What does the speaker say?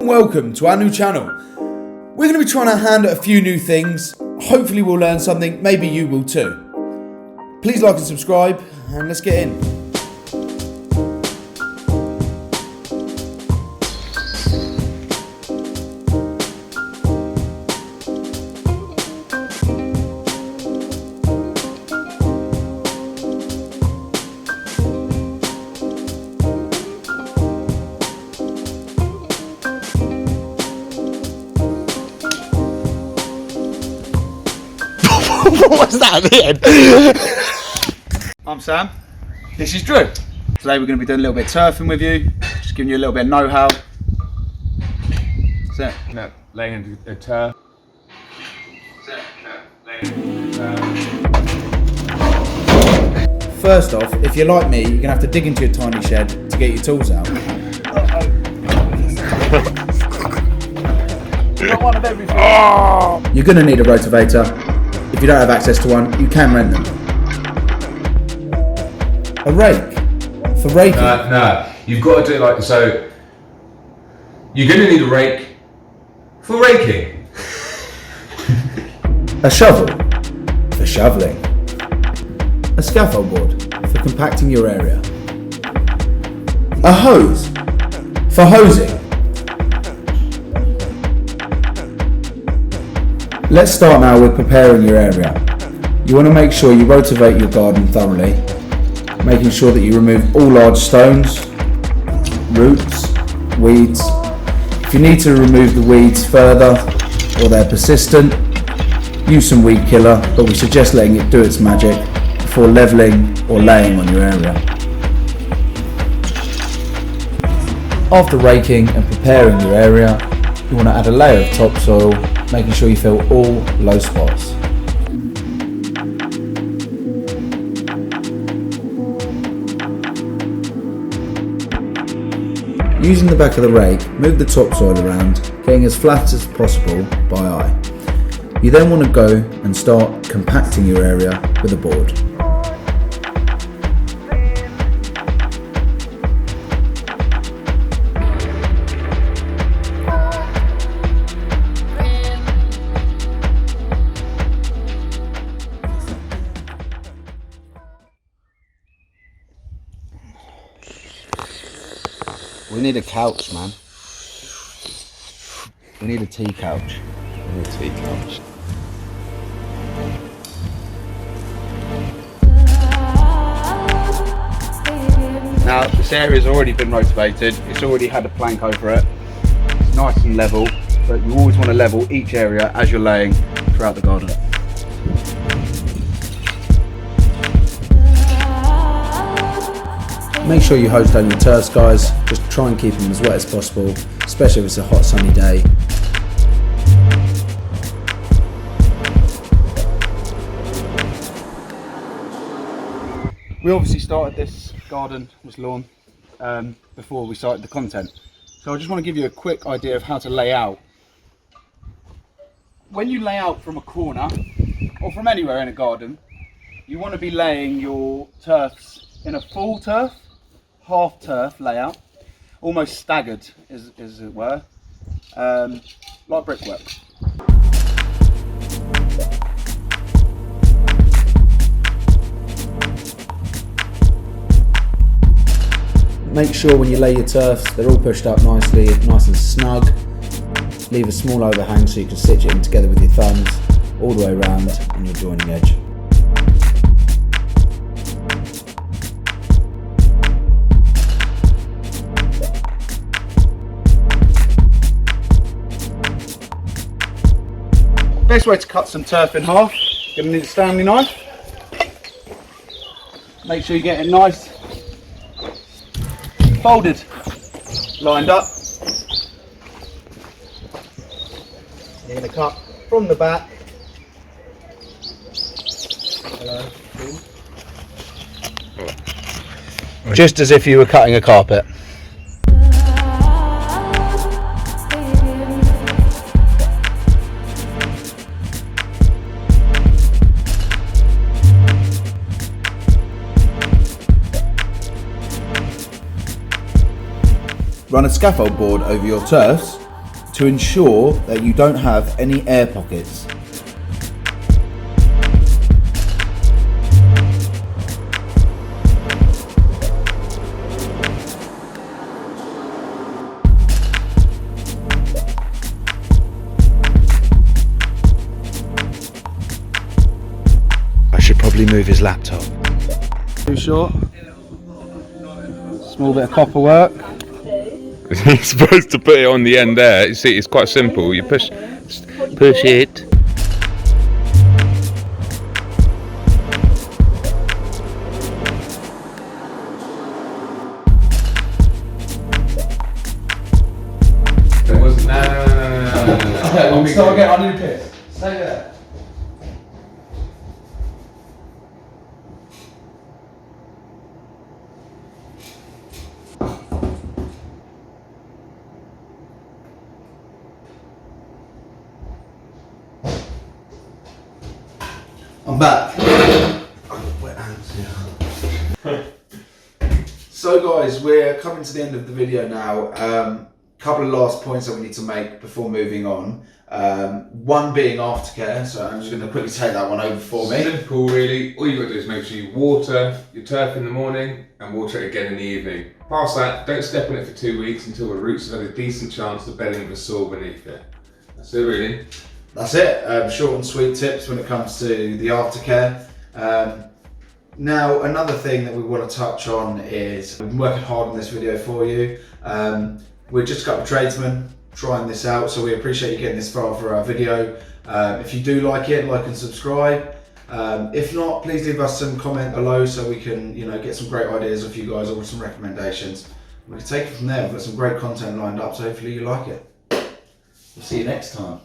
Welcome to our new channel. We're going to be trying our hand at a few new things. Hopefully we'll learn something, maybe you will too. Please like and subscribe and let's get in. What was that at the end? I'm Sam. This is Drew. Today we're going to be doing a little bit of turfing with you, just giving you a little bit of know-how. That's it. No, laying a turf. First off, if you're like me, you're going to have to dig into your tiny shed to get your tools out. One of everything. You're going to need a rotovator. If you don't have access to one, you can rent them. A rake. For raking. No, you've got to do it like so. You're going to need a rake for raking. A shovel. For shoveling. A scaffold board. For compacting your area. A hose. For hosing. Let's start now with preparing your area. You want to make sure you rotovate your garden thoroughly, making sure that you remove all large stones, roots, weeds. If you need to remove the weeds further or they're persistent, use some weed killer, but we suggest letting it do its magic before levelling or laying on your area. After raking and preparing your area, you want to add a layer of topsoil, making sure you fill all low spots. Using the back of the rake, move the topsoil around, getting as flat as possible by eye. You then want to go and start compacting your area with a board. We need a couch, man. We need a tea couch. We need a tea couch. Now, this area's already been rotovated. It's already had a plank over it. It's nice and level, but you always want to level each area as you're laying throughout the garden. Make sure you hose down your turfs, guys. Just try and keep them as wet as possible, especially if it's a hot sunny day. We obviously started this garden, this lawn, before we started the content. So I just want to give you a quick idea of how to lay out. When you lay out from a corner, or from anywhere in a garden, you want to be laying your turfs in a full turf, half turf layout, almost staggered as it were, like brickwork. Make sure when you lay your turfs they're all pushed up nicely, nice and snug. Leave a small overhang so you can stitch it in together with your thumbs all the way around on your joining edge. Best way to cut some turf in half, you're going to need a Stanley knife. Make sure you get it nice, folded, lined up. You're going to cut from the back. Just as if you were cutting a carpet. Run a scaffold board over your turfs to ensure that you don't have any air pockets. I should probably move his laptop. Too short. Small bit of copper work. You're supposed to put it on the end there. You see, it's quite simple. You push it. It wasn't. No. Start again. I need a piss. Stay there. I'm back. Wet hands, So guys, we're coming to the end of the video now. Couple of last points that we need to make before moving on. One being aftercare, so I'm just going to quickly take that one over for me. Simple, really. All you've got to do is make sure you water your turf in the morning and water it again in the evening. Past that, don't step on it for 2 weeks until the roots have had a decent chance of bedding the soil beneath it. That's it, really. That's it. Short and sweet tips when it comes to the aftercare. Now, another thing that we want to touch on is we've been working hard on this video for you. We're just a couple of tradesmen trying this out, so we appreciate you getting this far for our video. If you do like it, like and subscribe. If not, please leave us some comment below so we can, get some great ideas of you guys or some recommendations. We can take it from there. We've got some great content lined up, so hopefully you like it. We'll see you next time.